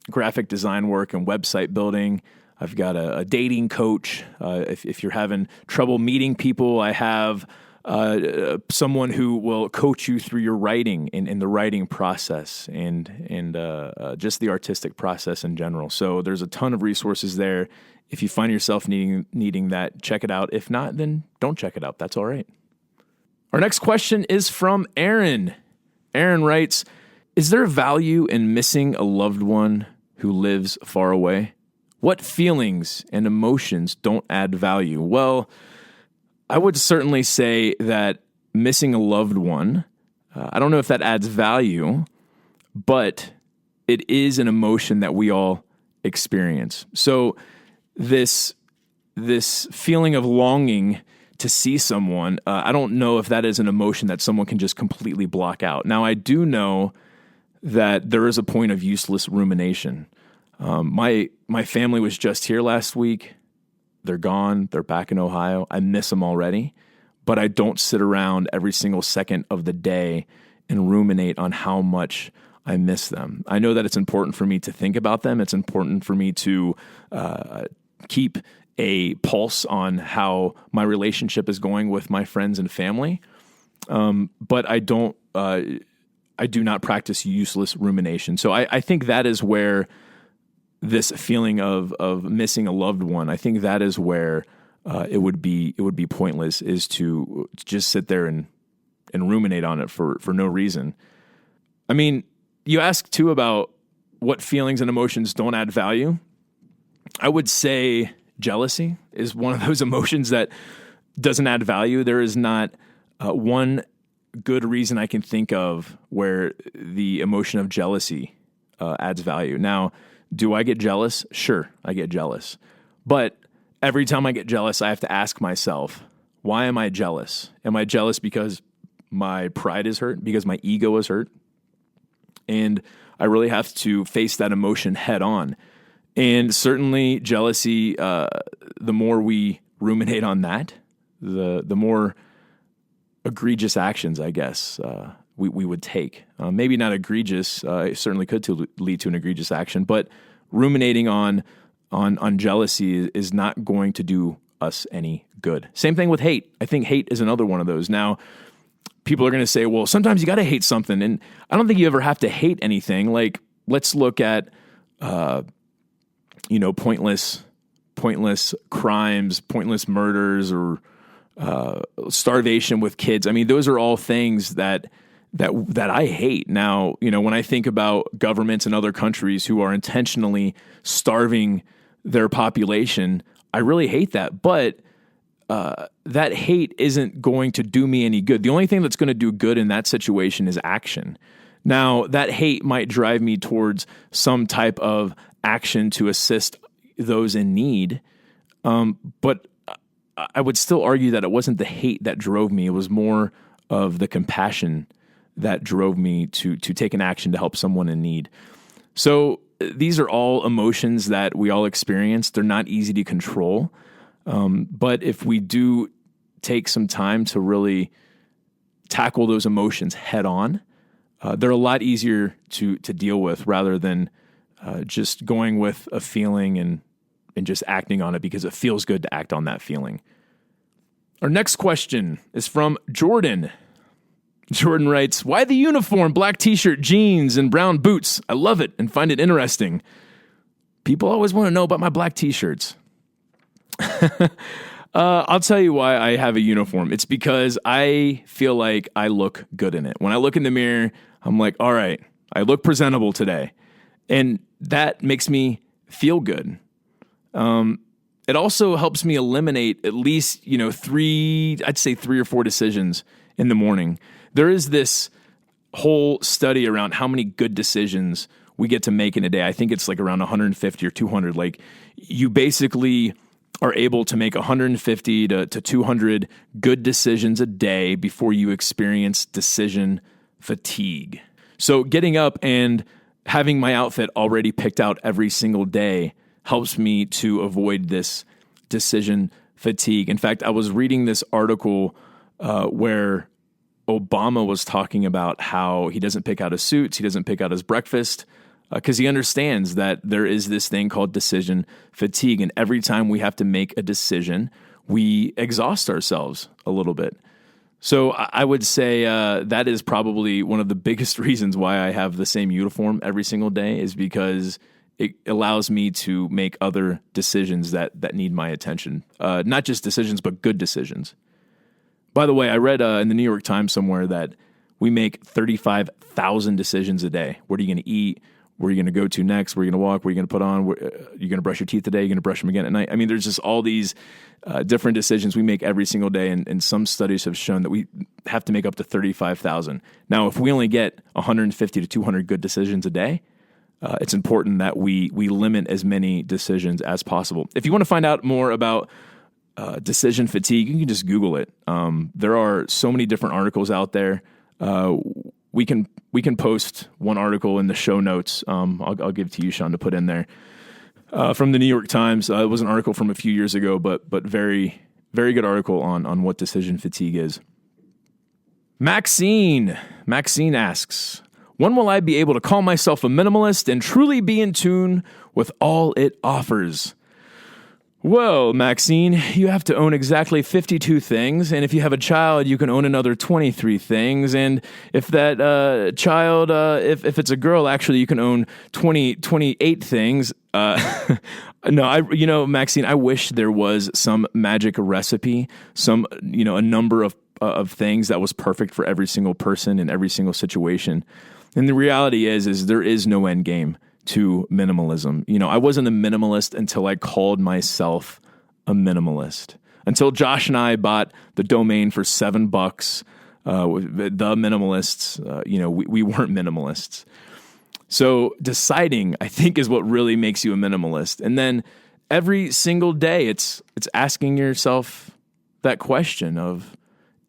graphic design work and website building. I've got a dating coach. If you're having trouble meeting people, I have someone who will coach you through your writing in the writing process and just the artistic process in general. So there's a ton of resources there. If you find yourself needing that, check it out. If not, then don't check it out. That's all right. Our next question is from Aaron. Aaron writes, is there value in missing a loved one who lives far away? What feelings and emotions don't add value? Well, I would certainly say that missing a loved one, I don't know if that adds value, but it is an emotion that we all experience. So this feeling of longing to see someone, I don't know if that is an emotion that someone can just completely block out. Now, I do know that there is a point of useless rumination. My family was just here last week. They're gone. They're back in Ohio. I miss them already, but I don't sit around every single second of the day and ruminate on how much I miss them. I know that it's important for me to think about them. It's important for me to keep a pulse on how my relationship is going with my friends and family. But I do not practice useless rumination. So I think that is where this feeling of missing a loved one, I think that is where it would be pointless, is to just sit there and ruminate on it for no reason. I mean, you asked too about what feelings and emotions don't add value. I would say jealousy is one of those emotions that doesn't add value. There is not one good reason I can think of where the emotion of jealousy adds value. Now, do I get jealous? Sure, I get jealous. But every time I get jealous, I have to ask myself, why am I jealous? Am I jealous because my pride is hurt? Because my ego is hurt? And I really have to face that emotion head on. And certainly jealousy, the more we ruminate on that, the more egregious actions, I guess, we would take. Maybe not egregious, it certainly could lead to an egregious action, but ruminating on jealousy is not going to do us any good. Same thing with hate. I think hate is another one of those. Now, people are going to say, well, sometimes you got to hate something. And I don't think you ever have to hate anything. Like, let's look at, pointless crimes, pointless murders, or starvation with kids. I mean, those are all things that I hate. Now, when I think about governments in other countries who are intentionally starving their population, I really hate that. But that hate isn't going to do me any good. The only thing that's going to do good in that situation is action. Now, that hate might drive me towards some type of action to assist those in need, but I would still argue that it wasn't the hate that drove me. It was more of the compassion that drove me to take an action to help someone in need. So these are all emotions that we all experience. They're not easy to control. But if we do take some time to really tackle those emotions head on, they're a lot easier to deal with rather than just going with a feeling and just acting on it because it feels good to act on that feeling. Our next question is from Jordan. Jordan writes, why the uniform, black t-shirt, jeans, and brown boots? I love it and find it interesting. People always want to know about my black t-shirts. I'll tell you why I have a uniform. It's because I feel like I look good in it. When I look in the mirror, I'm like, all right, I look presentable today. And that makes me feel good. It also helps me eliminate at least, 3 or 4 decisions in the morning. There is this whole study around how many good decisions we get to make in a day. I think it's like around 150 or 200. Like, you basically are able to make 150 to 200 good decisions a day before you experience decision fatigue. So getting up and having my outfit already picked out every single day helps me to avoid this decision fatigue. In fact, I was reading this article where Obama was talking about how he doesn't pick out his suits, he doesn't pick out his breakfast, because he understands that there is this thing called decision fatigue. And every time we have to make a decision, we exhaust ourselves a little bit. So I would say that is probably one of the biggest reasons why I have the same uniform every single day, is because it allows me to make other decisions that need my attention. Not just decisions, but good decisions. By the way, I read in the New York Times somewhere that we make 35,000 decisions a day. What are you going to eat? Where are you going to go to next? Where are you going to walk? Where are you going to put on? You're going to brush your teeth today? You're going to brush them again at night? I mean, there's just all these different decisions we make every single day, and some studies have shown that we have to make up to 35,000. Now, if we only get 150 to 200 good decisions a day, it's important that we limit as many decisions as possible. If you want to find out more about decision fatigue, you can just Google it. There are so many different articles out there. We can post one article in the show notes. I'll give to you, Sean, to put in there. From the New York Times. It was an article from a few years ago, but very, very good article on what decision fatigue is. Maxine asks, when will I be able to call myself a minimalist and truly be in tune with all it offers? Well, Maxine, you have to own exactly 52 things, and if you have a child, you can own another 23 things, and if that child, if it's a girl, actually, you can own 28 things. No, Maxine, I wish there was some magic recipe, a number of things that was perfect for every single person in every single situation. And the reality is there is no end game to minimalism. I wasn't a minimalist until I called myself a minimalist. Until Josh and I bought the domain for $7, the Minimalists, we weren't minimalists. So deciding, I think, is what really makes you a minimalist. And then every single day, it's asking yourself that question of,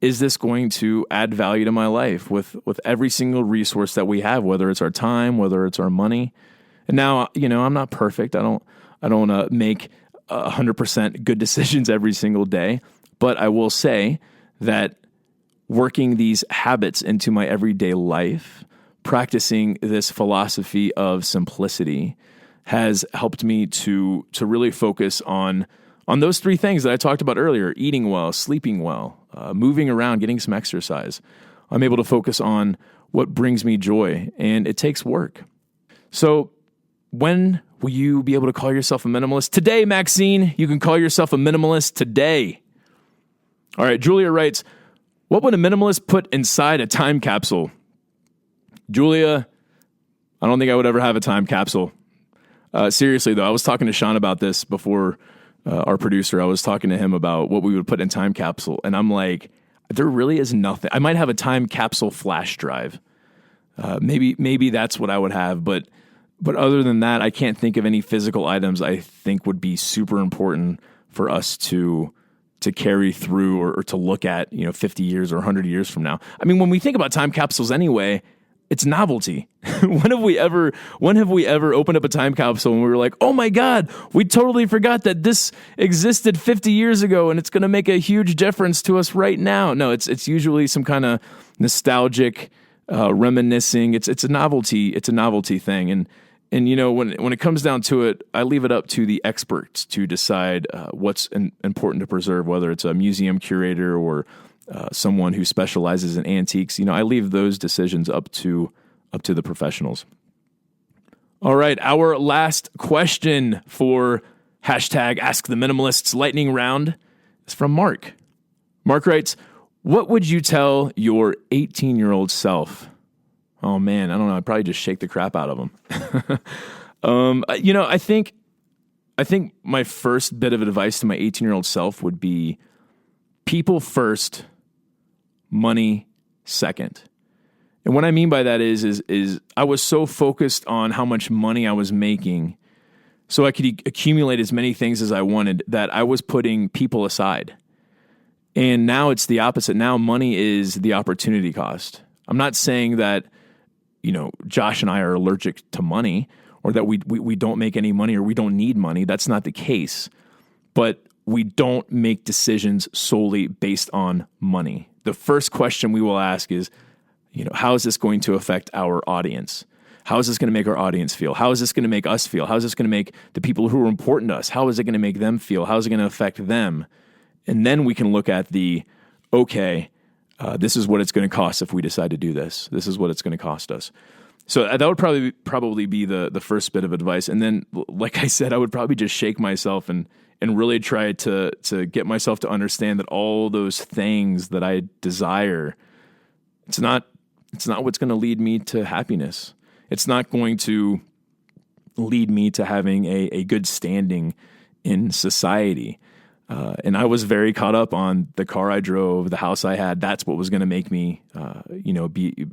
is this going to add value to my life with every single resource that we have, whether it's our time, whether it's our money. And now, I'm not perfect. I don't make 100% good decisions every single day, but I will say that working these habits into my everyday life, practicing this philosophy of simplicity, has helped me to really focus on those three things that I talked about earlier: eating well, sleeping well, moving around, getting some exercise. I'm able to focus on what brings me joy, and it takes work. So when will you be able to call yourself a minimalist? Today, Maxine, you can call yourself a minimalist today. All right, Julia writes, what would a minimalist put inside a time capsule? Julia, I don't think I would ever have a time capsule. Seriously, though, I was talking to Sean about this before. Our producer, I was talking to him about what we would put in time capsule, and I'm like, there really is nothing. I might have a time capsule flash drive. Maybe that's what I would have, but other than that, I can't think of any physical items I think would be super important for us to carry through or to look at, 50 years or 100 years from now. I mean, when we think about time capsules anyway, it's novelty. When have we ever opened up a time capsule and we were like, oh my God, we totally forgot that this existed 50 years ago and it's going to make a huge difference to us right now? No, it's usually some kind of nostalgic, reminiscing. It's a novelty thing. And when it comes down to it, I leave it up to the experts to decide what's important to preserve, whether it's a museum curator or someone who specializes in antiques. I leave those decisions up to the professionals. All right, our last question for hashtag Ask the Minimalists lightning round is from Mark. Mark writes, what would you tell your 18-year-old self? Oh man, I don't know. I'd probably just shake the crap out of him. I think my first bit of advice to my 18-year-old self would be people first, money second. And what I mean by that is I was so focused on how much money I was making so I could accumulate as many things as I wanted that I was putting people aside. And now it's the opposite. Now money is the opportunity cost. I'm not saying that, Josh and I are allergic to money or that we don't make any money or we don't need money. That's not the case. But we don't make decisions solely based on money. The first question we will ask is, how is this going to affect our audience? How is this going to make our audience feel? How is this going to make us feel? How is this going to make the people who are important to us? How is it going to make them feel? How is it going to affect them? And then we can look at this is what it's going to cost if we decide to do this. This is what it's going to cost us. So that would probably be the first bit of advice. And then, like I said, I would probably just shake myself and really try to get myself to understand that all those things that I desire, it's not what's going to lead me to happiness. It's not going to lead me to having a good standing in society. And I was very caught up on the car I drove, the house I had. That's what was going to make me,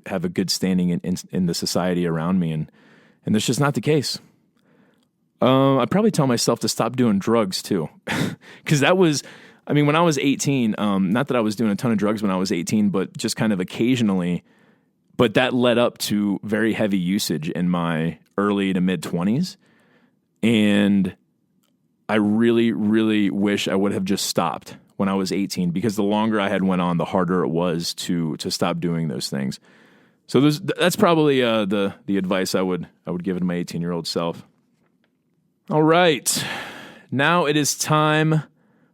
have a good standing in the society around me. And that's just not the case. I'd probably tell myself to stop doing drugs too. Because when I was 18, not that I was doing a ton of drugs when I was 18, but just kind of occasionally. But that led up to very heavy usage in my early to mid 20s. And I really, really wish I would have just stopped when I was 18, because the longer I had went on, the harder it was to stop doing those things. So that's probably the advice I would give to my 18-year-old self. All right. Now it is time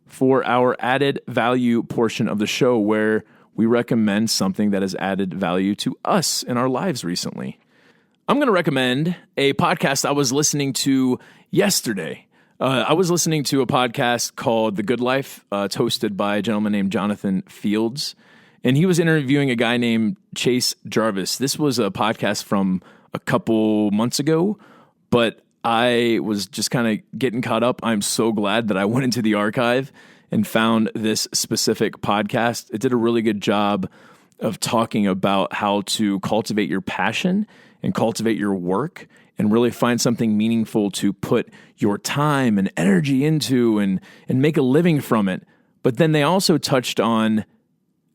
for our added value portion of the show, where we recommend something that has added value to us in our lives recently. I'm going to recommend a podcast I was listening to yesterday. I was listening to a podcast called The Good Life. It's hosted by a gentleman named Jonathan Fields, and he was interviewing a guy named Chase Jarvis. This was a podcast from a couple months ago, but I was just kind of getting caught up. I'm so glad that I went into the archive and found this specific podcast. It did a really good job of talking about how to cultivate your passion and cultivate your work and really find something meaningful to put your time and energy into and make a living from it. But then they also touched on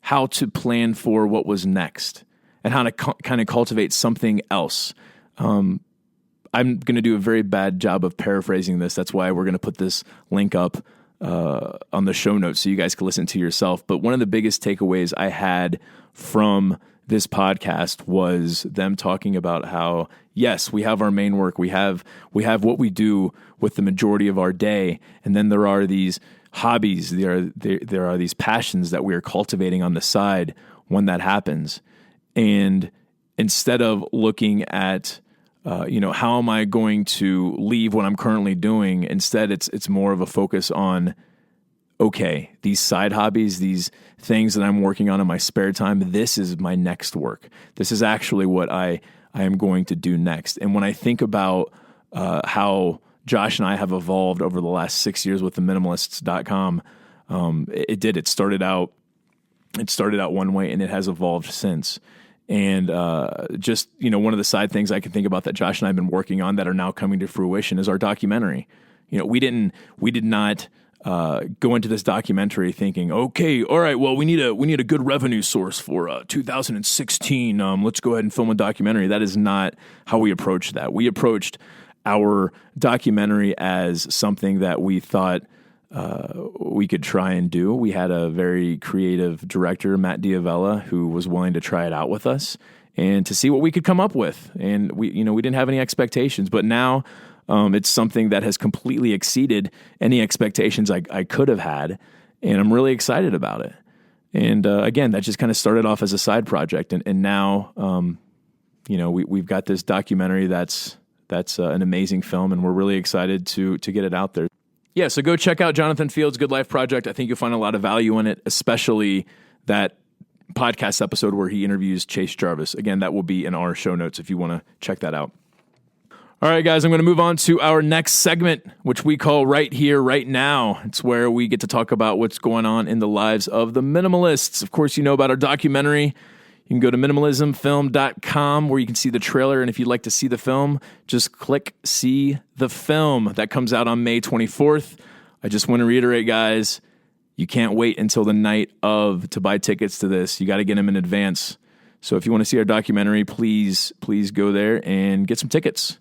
how to plan for what was next and how to kind of cultivate something else. I'm going to do a very bad job of paraphrasing this. That's why we're going to put this link up on the show notes so you guys can listen to yourself. But one of the biggest takeaways I had from this podcast was them talking about how, yes, we have our main work. We have what we do with the majority of our day. And then there are these hobbies. There are these passions that we are cultivating on the side when that happens. And instead of looking at, how am I going to leave what I'm currently doing? Instead, it's more of a focus on, okay, these side hobbies, these things that I'm working on in my spare time, this is my next work. This is actually what I am going to do next. And when I think about how Josh and I have evolved over the last 6 years with the minimalists.com, it started out one way and it has evolved since. And one of the side things I can think about that Josh and I have been working on that are now coming to fruition is our documentary. We did not go into this documentary thinking, okay, all right, well, we need a good revenue source for 2016. Let's go ahead and film a documentary. That is not how we approached that. We approached our documentary as something that we thought we could try and do. We had a very creative director, Matt Diavella, who was willing to try it out with us and to see what we could come up with. And we didn't have any expectations, but now it's something that has completely exceeded any expectations I could have had, and I'm really excited about it. And again, that just kind of started off as a side project, and now we've got this documentary that's an amazing film, and we're really excited to get it out there. Yeah, so go check out Jonathan Fields' Good Life Project. I think you'll find a lot of value in it, especially that podcast episode where he interviews Chase Jarvis. Again, that will be in our show notes if you want to check that out. All right, guys, I'm going to move on to our next segment, which we call Right Here, Right Now. It's where we get to talk about what's going on in the lives of the minimalists. Of course, you know about our documentary. You can go to minimalismfilm.com where you can see the trailer. And if you'd like to see the film, just click See the Film. That comes out on May 24th. I just want to reiterate, guys, you can't wait until the night of to buy tickets to this. You got to get them in advance. So if you want to see our documentary, please go there and get some tickets.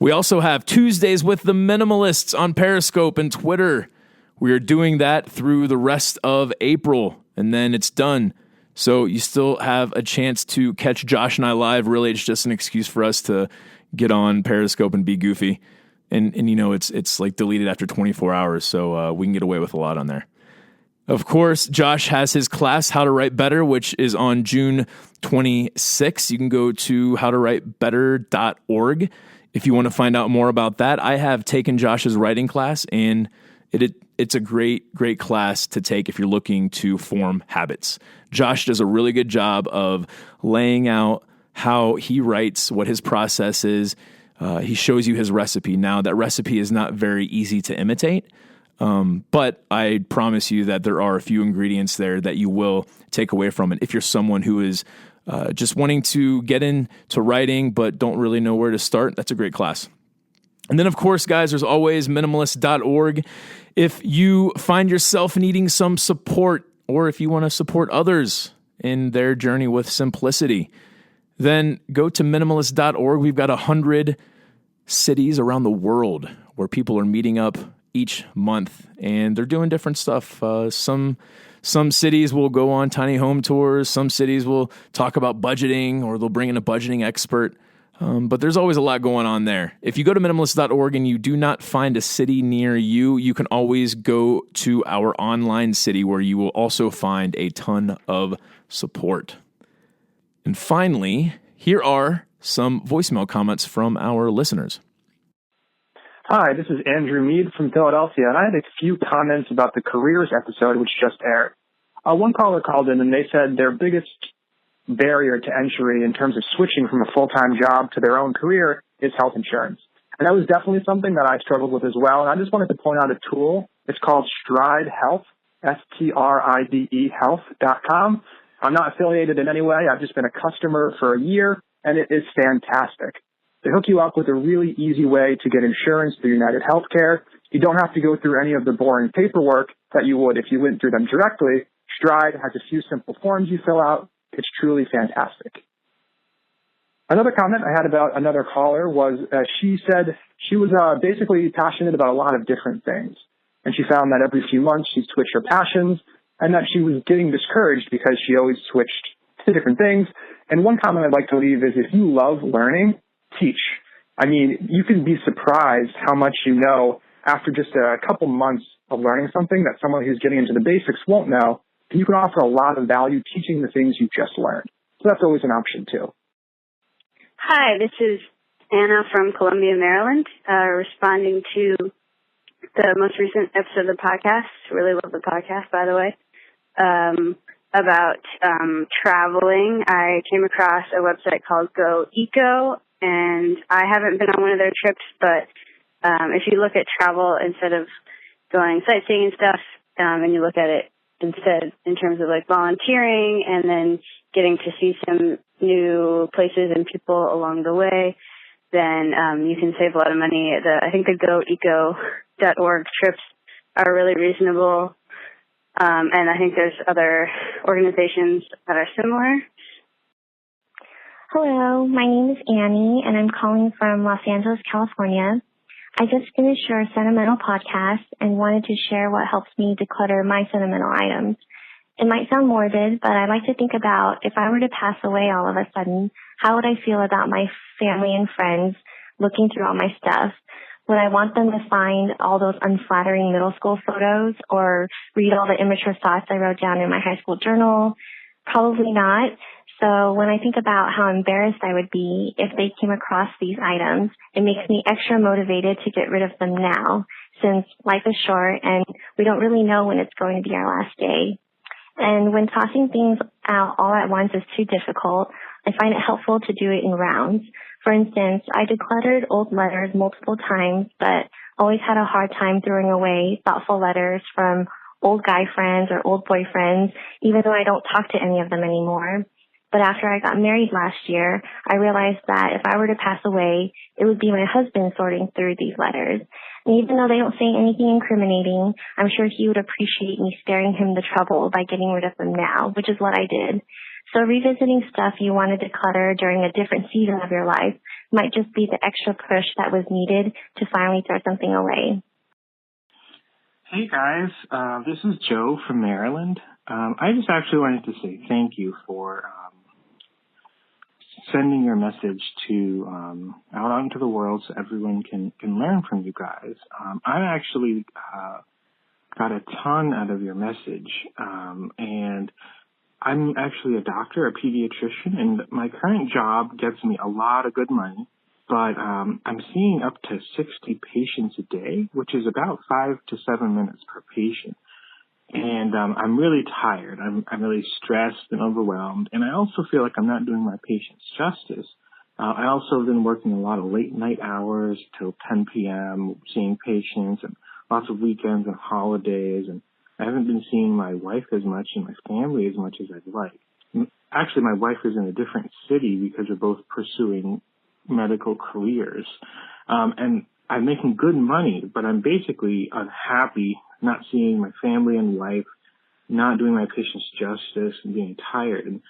We also have Tuesdays with the Minimalists on Periscope and Twitter, We are doing that through the rest of April, and then it's done. So you still have a chance to catch Josh and I live. Really, it's just an excuse for us to get on Periscope and be goofy. And it's like deleted after 24 hours, so we can get away with a lot on there. Of course, Josh has his class, How to Write Better, which is on June 26th. You can go to howtowritebetter.org if you want to find out more about that. I have taken Josh's writing class, and it's a great class to take if you're looking to form habits. Josh does a really good job of laying out how he writes, what his process is. He shows you his recipe. Now, that recipe is not very easy to imitate, but I promise you that there are a few ingredients there that you will take away from it. If you're someone who is just wanting to get into writing but don't really know where to start, that's a great class. And then, of course, guys, there's always minimalists.org. If you find yourself needing some support, or if you want to support others in their journey with simplicity, then go to minimalists.org. We've got 100 cities around the world where people are meeting up each month, and they're doing different stuff. Some cities will go on tiny home tours. Some cities will talk about budgeting, or they'll bring in a budgeting expert. But there's always a lot going on there. If you go to minimalist.org and you do not find a city near you, you can always go to our online city where you will also find a ton of support. And finally, here are some voicemail comments from our listeners. Hi, this is Andrew Mead from Philadelphia, and I had a few comments about the careers episode which just aired. One caller called in and they said their biggest barrier to entry in terms of switching from a full-time job to their own career is health insurance. And that was definitely something that I struggled with as well. And I just wanted to point out a tool. It's called Stride Health, STRIDE health.com. I'm not affiliated in any way. I've just been a customer for a year, and it is fantastic. They hook you up with a really easy way to get insurance through United Healthcare. You don't have to go through any of the boring paperwork that you would if you went through them directly. Stride has a few simple forms you fill out. It's truly fantastic. Another comment I had about another caller was she said she was basically passionate about a lot of different things. And she found that every few months she'd switch her passions and that she was getting discouraged because she always switched to different things. And one comment I'd like to leave is if you love learning, teach. I mean, you can be surprised how much you know after just a couple months of learning something that someone who's getting into the basics won't know. And you can offer a lot of value teaching the things you just learned. So that's always an option too. Hi, this is Anna from Columbia, Maryland, responding to the most recent episode of the podcast. Really love the podcast, by the way. About traveling. I came across a website called Go Eco, and I haven't been on one of their trips, but if you look at travel instead of going sightseeing and stuff, and you look at it instead in terms of like volunteering and then getting to see some new places and people along the way, then you can save a lot of money. I think the goeco.org trips are really reasonable. And I think there's other organizations that are similar. Hello, my name is Annie, and I'm calling from Los Angeles, California. I just finished your sentimental podcast and wanted to share what helps me declutter my sentimental items. It might sound morbid, but I like to think about if I were to pass away all of a sudden, how would I feel about my family and friends looking through all my stuff? Would I want them to find all those unflattering middle school photos or read all the immature thoughts I wrote down in my high school journal? Probably not. So when I think about how embarrassed I would be if they came across these items, it makes me extra motivated to get rid of them now, since life is short and we don't really know when it's going to be our last day. And when tossing things out all at once is too difficult, I find it helpful to do it in rounds. For instance, I decluttered old letters multiple times, but always had a hard time throwing away thoughtful letters from old guy friends or old boyfriends, even though I don't talk to any of them anymore. But after I got married last year, I realized that if I were to pass away, it would be my husband sorting through these letters. And even though they don't say anything incriminating, I'm sure he would appreciate me sparing him the trouble by getting rid of them now, which is what I did. So revisiting stuff you wanted to declutter during a different season of your life might just be the extra push that was needed to finally throw something away. Hey guys, this is Joe from Maryland. I just actually wanted to say thank you for sending your message to out into the world so everyone can learn from you guys. I actually got a ton out of your message, and I'm actually a doctor, a pediatrician, and my current job gets me a lot of good money. But I'm seeing up to 60 patients a day, which is about 5 to 7 minutes per patient. And I'm really tired. I'm really stressed and overwhelmed. And I also feel like I'm not doing my patients justice. I also have been working a lot of late night hours till 10 p.m., seeing patients, and lots of weekends and holidays. And I haven't been seeing my wife as much and my family as much as I'd like. Actually, my wife is in a different city because we're both pursuing medical careers. And I'm making good money, but I'm basically unhappy not seeing my family and wife, not doing my patients justice, and being tired. And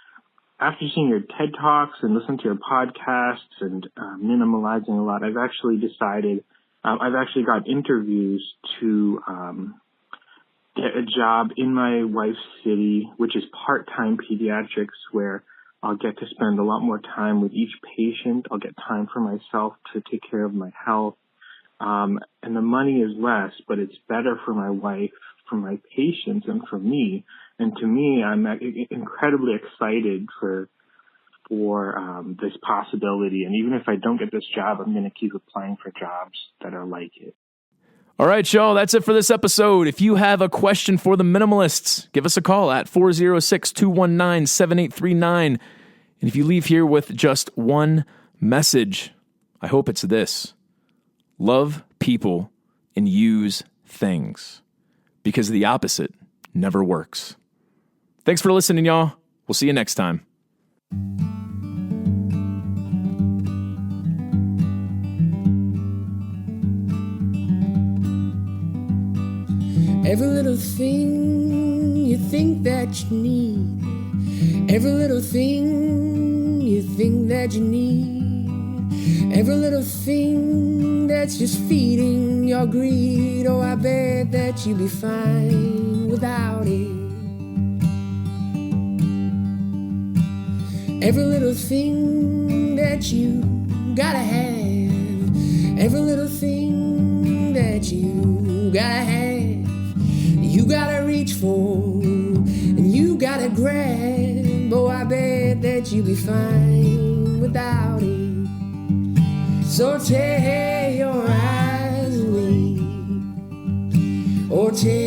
after seeing your TED Talks and listening to your podcasts and minimalizing a lot, I've actually decided, I've actually got interviews to get a job in my wife's city, which is part-time pediatrics, where I'll get to spend a lot more time with each patient. I'll get time for myself to take care of my health. And the money is less, but it's better for my wife, for my patients, and for me. And to me, I'm incredibly excited for this possibility. And even if I don't get this job, I'm going to keep applying for jobs that are like it. All right, y'all, that's it for this episode. If you have a question for the Minimalists, give us a call at 406-219-7839. And if you leave here with just one message, I hope it's this: love people and use things, because the opposite never works. Thanks for listening, y'all. We'll see you next time. Every little thing you think that you need, every little thing you think that you need, every little thing that's just feeding your greed. Oh, I bet that you'd be fine without it. Every little thing that you gotta have, every little thing that you gotta have, you gotta reach for, and you gotta grab. Oh, I bet that you'll be fine without it. So tear your eyes away, or tear